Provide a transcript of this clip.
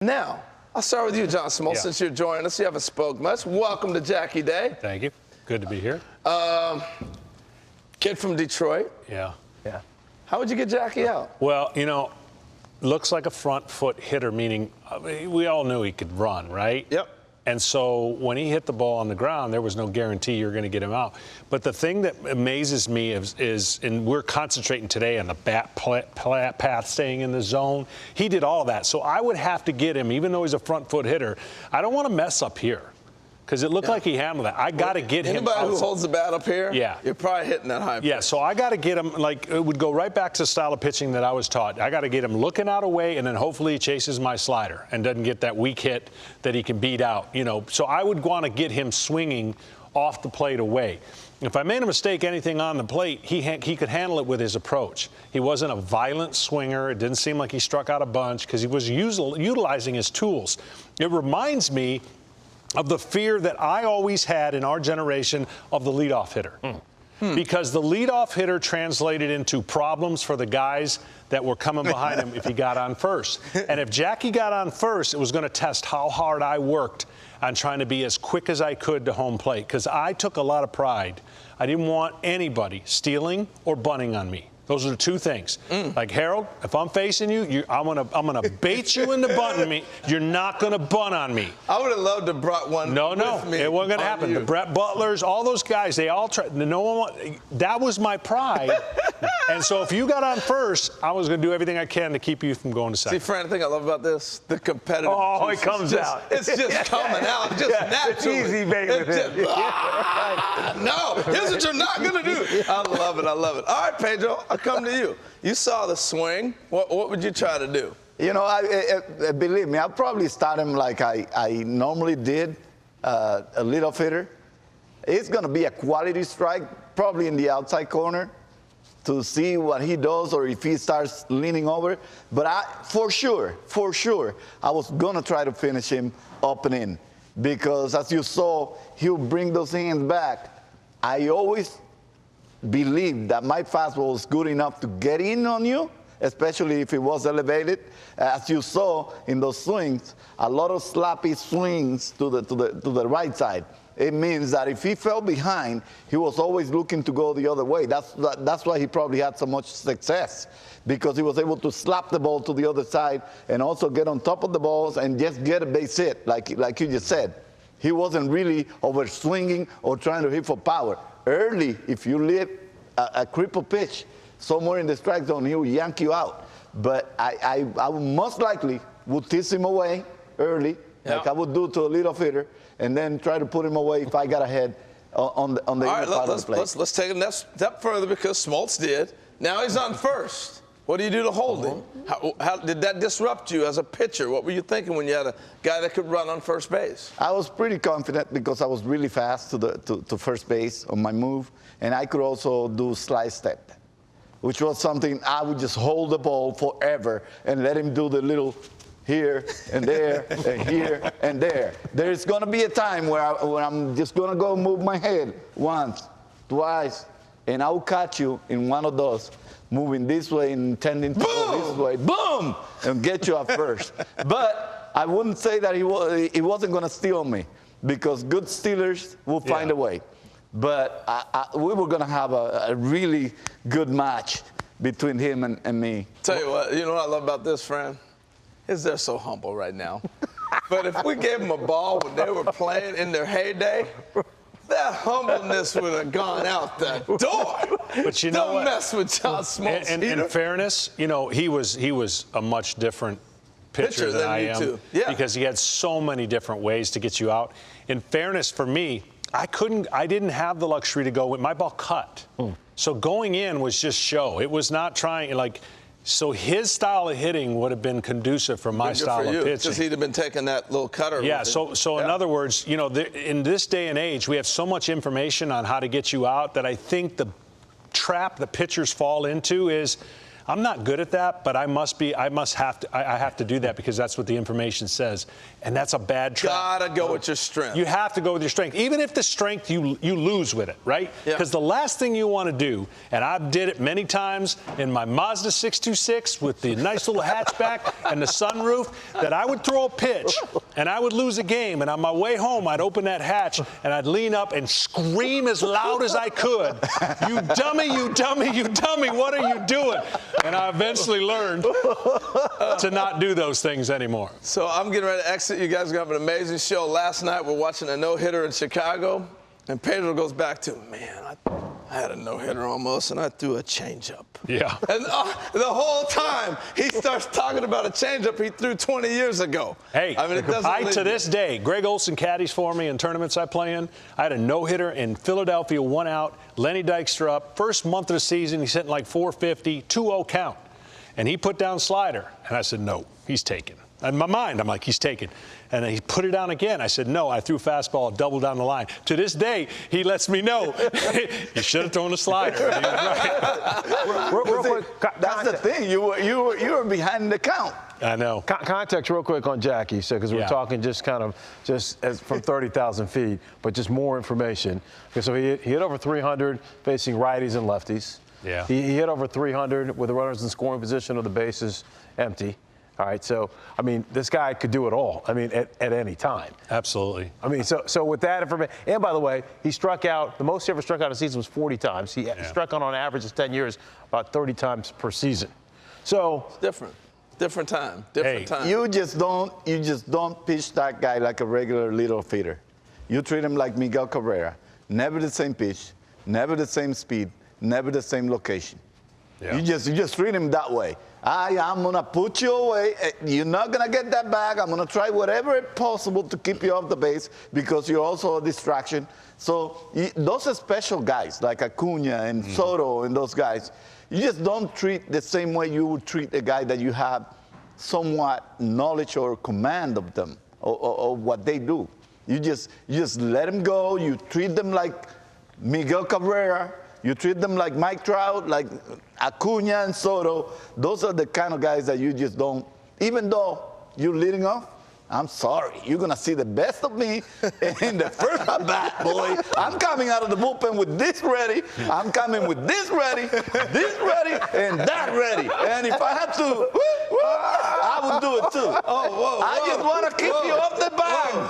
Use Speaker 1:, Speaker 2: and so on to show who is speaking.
Speaker 1: Now, I'll start with you, John Smoltz, since you're joining us. You haven't spoke much. Welcome to Jackie Day.
Speaker 2: Thank you. Good to be here.
Speaker 1: Kid from Detroit.
Speaker 2: Yeah.
Speaker 1: How would you get Jackie out?
Speaker 2: Well, you know, looks like a front foot hitter, meaning we all knew he could run, right?
Speaker 1: Yep.
Speaker 2: And so when he hit the ball on the ground, there was no guarantee you're going to get him out. But the thing that amazes me is and we're concentrating today on the bat path, staying in the zone. He did all of that. So I would have to get him, even though he's a front foot hitter. I don't want to mess up here because it looked like he handled that. I got to get him out.
Speaker 1: Anybody who holds the bat up here, you're probably hitting that high.
Speaker 2: Yeah, so I got to get him, like, it would go right back to the style of pitching that I was taught. I got to get him looking out away, and then hopefully he chases my slider and doesn't get that weak hit that he can beat out, you know. So I would want to get him swinging off the plate away. If I made a mistake anything on the plate, he could handle it with his approach. He wasn't a violent swinger. It didn't seem like he struck out a bunch because he was utilizing his tools. It reminds me of the fear that I always had in our generation of the leadoff hitter. Because the leadoff hitter translated into problems for the guys that were coming behind him if he got on first. And if Jackie got on first, it was going to test how hard I worked on trying to be as quick as I could to home plate, because I took a lot of pride. I didn't want anybody stealing or bunting on me. Those are the two things. Like, Harold, if I'm facing you, I'm gonna bait you into bunting me. You're not gonna bunt on me.
Speaker 1: I would have loved to have brought one.
Speaker 2: No, it wasn't gonna happen. The Brett Butlers, all those guys, they all tried. No one. That was my pride. And so if you got on first, I was gonna do everything I can to keep you from going to second.
Speaker 1: See, Fran, the thing I love about this, the competitive.
Speaker 2: Oh, it comes out.
Speaker 1: It's just coming out, just naturally.
Speaker 3: It's easy, baby.
Speaker 1: No, here's what you're not gonna do. I love it. All right, Pedro, I'll come to you. You saw the swing. What would you try to do?
Speaker 3: You know, believe me, I'll probably start him like I normally did, a leadoff hitter. It's going to be a quality strike, probably in the outside corner, to see what he does or if he starts leaning over. But for sure, I was going to try to finish him up and in. Because as you saw, he'll bring those hands back. I always believed that my fastball was good enough to get in on you, especially if it was elevated. As you saw in those swings, a lot of sloppy swings to the right side. It means that if he fell behind, he was always looking to go the other way. That's why he probably had so much success, because he was able to slap the ball to the other side and also get on top of the balls and just get a base hit, like you just said. He wasn't really over swinging or trying to hit for power. Early, if you leave a cripple pitch somewhere in the strike zone, he will yank you out. But I most likely would tease him away early, like I would do to a leadoff hitter, and then try to put him away if I got ahead on the inner part of the plate.
Speaker 1: Let's take it a step further, because Smoltz did. Now he's on first. What do you do to hold him? How did that disrupt you as a pitcher? What were you thinking when you had a guy that could run on first base?
Speaker 3: I was pretty confident because I was really fast to first base on my move, and I could also do slide step, which was something I would just hold the ball forever and let him do the little here and there and here and there. There's going to be a time where I'm just going to go move my head once, twice, and I'll catch you in one of those, moving this way and intending to go this way, boom, and get you up first. But I wouldn't say that he wasn't going to steal me, because good stealers will find a way. But we were going to have a really good match between him and me.
Speaker 1: Tell you what I love about this, Fran? Is they're so humble right now. But if we gave them a ball when they were playing in their heyday, that humbleness would have gone out the door.
Speaker 2: But you know
Speaker 1: Don't
Speaker 2: what?
Speaker 1: mess with John Smoltz.
Speaker 2: And in fairness, you know, he was a much different pitcher than I am.
Speaker 1: Too. Yeah.
Speaker 2: Because he had so many different ways to get you out. In fairness, for me, I didn't have the luxury to go with my ball cut. So going in was just show. It was not trying, like, so his style of hitting would have been conducive for my style of pitching.
Speaker 1: Because he'd have been taking that little cutter.
Speaker 2: Yeah, so in other words, you know, in this day and age, we have so much information on how to get you out that I think the trap the pitchers fall into is, I'm not good at that, but I have to do that because that's what the information says. And that's a bad trap.
Speaker 1: Gotta go with your strength.
Speaker 2: You have to go with your strength. Even if the strength you lose with it, right? Because the last thing you want to do, and I've did it many times in my Mazda 626 with the nice little hatchback and the sunroof, that I would throw a pitch and I would lose a game. And on my way home, I'd open that hatch and I'd lean up and scream as loud as I could, "You dummy, you dummy, you dummy, what are you doing?" And I eventually learned to not do those things anymore.
Speaker 1: So I'm getting ready to exit. You guys are going to have an amazing show. Last night we're watching a no-hitter in Chicago, and Pedro goes back to, "Man, I had a no-hitter almost, and I threw a changeup."
Speaker 2: Yeah.
Speaker 1: And the whole time he starts talking about a changeup he threw 20 years ago.
Speaker 2: Hey,
Speaker 1: I mean, it doesn't
Speaker 2: to this day, Greg Olson caddies for me in tournaments I play in. I had a no-hitter in Philadelphia, 1 out. Lenny Dykstra up. First month of the season, he's hitting like 450, 2-0 count. And he put down slider. And I said, no, he's taken. In my mind, I'm like, he's taken. And he put it down again. I said, no, I threw fastball double down the line. To this day, he lets me know, you should have thrown a slider. And he was right.
Speaker 4: Real quick,
Speaker 3: That's the thing. You were behind the count.
Speaker 2: I know.
Speaker 4: Context real quick on Jackie, so because we're talking just as from 30,000 feet, but just more information. Okay, so he hit over 300 facing righties and lefties.
Speaker 2: Yeah.
Speaker 4: He hit over 300 with the runners in scoring position of the bases empty. All right, so, I mean, this guy could do it all, I mean, at any time.
Speaker 2: Absolutely.
Speaker 4: I mean, so with that information, and by the way, he struck out, the most he ever struck out in a season was 40 times. He struck out on average of 10 years, about 30 times per season. So.
Speaker 1: It's different time. Time.
Speaker 3: You just don't pitch that guy like a regular little feeder. You treat him like Miguel Cabrera. Never the same pitch, never the same speed, never the same location.
Speaker 2: Yeah.
Speaker 3: You just treat him that way. I'm gonna put you away. You're not gonna get that back. I'm gonna try whatever possible to keep you off the base because you're also a distraction. So those are special guys like Acuna and Soto and those guys. You just don't treat the same way you would treat a guy that you have somewhat knowledge or command of them or what they do. You just let them go. You treat them like Miguel Cabrera. You treat them like Mike Trout, like Acuna and Soto. Those are the kind of guys that you just don't, even though you're leading off, I'm sorry. You're going to see the best of me in the first at bat, boy. I'm coming out of the bullpen with this ready. I'm coming with this ready, and that ready. And if I had to, I would do it too. I just want to keep you off the bag.